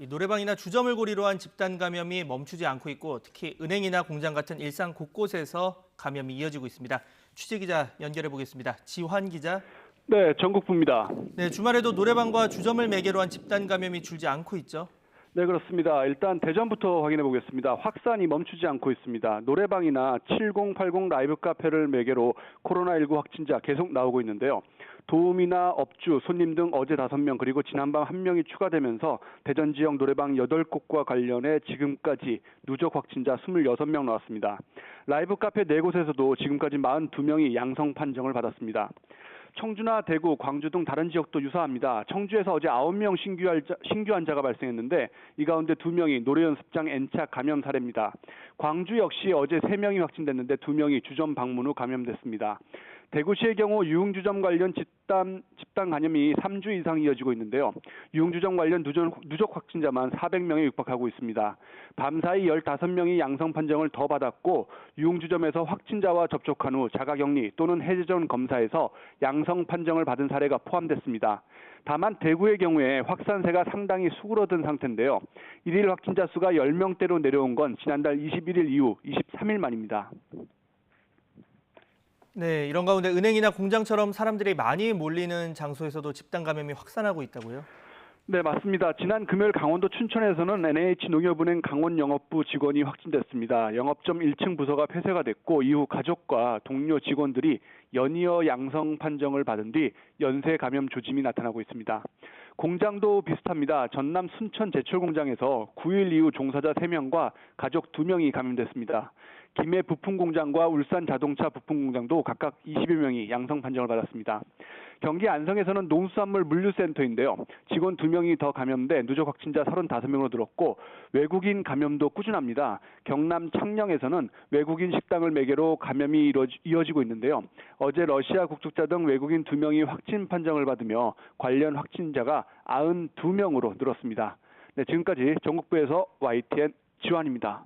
이 노래방이나 주점을 고리로 한 집단 감염이 멈추지 않고 있고 특히 은행이나 공장 같은 일상 곳곳에서 감염이 이어지고 있습니다. 취재 기자 연결해 보겠습니다. 지환 기자. 네, 전국부입니다. 네, 주말에도 노래방과 주점을 매개로 한 집단 감염이 줄지 않고 있죠. 네, 그렇습니다. 일단 대전부터 확인해 보겠습니다. 확산이 멈추지 않고 있습니다. 노래방이나 7080 라이브 카페를 매개로 코로나19 확진자 계속 나오고 있는데요. 도우미나 업주, 손님 등 어제 5명 그리고 지난밤 1명이 추가되면서 대전 지역 노래방 8곳과 관련해 지금까지 누적 확진자 26명 나왔습니다. 라이브 카페 4곳에서도 지금까지 42명이 양성 판정을 받았습니다. 청주나 대구, 광주 등 다른 지역도 유사합니다. 청주에서 어제 9명 신규 환자가 발생했는데 이 가운데 2명이 노래연습장 N차 감염 사례입니다. 광주 역시 어제 3명이 확진됐는데 2명이 주점 방문 후 감염됐습니다. 대구시의 경우 유흥주점 관련 집단 감염이 3주 이상 이어지고 있는데요. 유흥주점 관련 누적 확진자만 400명에 육박하고 있습니다. 밤사이 15명이 양성 판정을 더 받았고 유흥주점에서 확진자와 접촉한 후 자가격리 또는 해제전 검사에서 양성 판정을 받은 사례가 포함됐습니다. 다만 대구의 경우에 확산세가 상당히 수그러든 상태인데요. 일일 확진자 수가 10명대로 내려온 건 지난달 21일 이후 23일 만입니다. 네, 이런 가운데 은행이나 공장처럼 사람들이 많이 몰리는 장소에서도 집단 감염이 확산하고 있다고요? 네, 맞습니다. 지난 금요일 강원도 춘천에서는 NH농협은행 강원 영업부 직원이 확진됐습니다. 영업점 1층 부서가 폐쇄가 됐고 이후 가족과 동료 직원들이 연이어 양성 판정을 받은 뒤 연쇄 감염 조짐이 나타나고 있습니다. 공장도 비슷합니다. 전남 순천 제철 공장에서 9일 이후 종사자 3명과 가족 2명이 감염됐습니다. 김해 부품 공장과 울산 자동차 부품 공장도 각각 20여 명이 양성 판정을 받았습니다. 경기 안성에서는 농수산물 물류센터인데요. 직원 2명이 더 감염돼 누적 확진자 35명으로 늘었고 외국인 감염도 꾸준합니다. 경남 창녕에서는 외국인 식당을 매개로 감염이 이어지고 있는데요. 어제 러시아 국적자 등 외국인 2명이 확진 판정을 받으며 관련 확진자가 92명으로 늘었습니다. 네, 지금까지 전국부에서 YTN 지환입니다.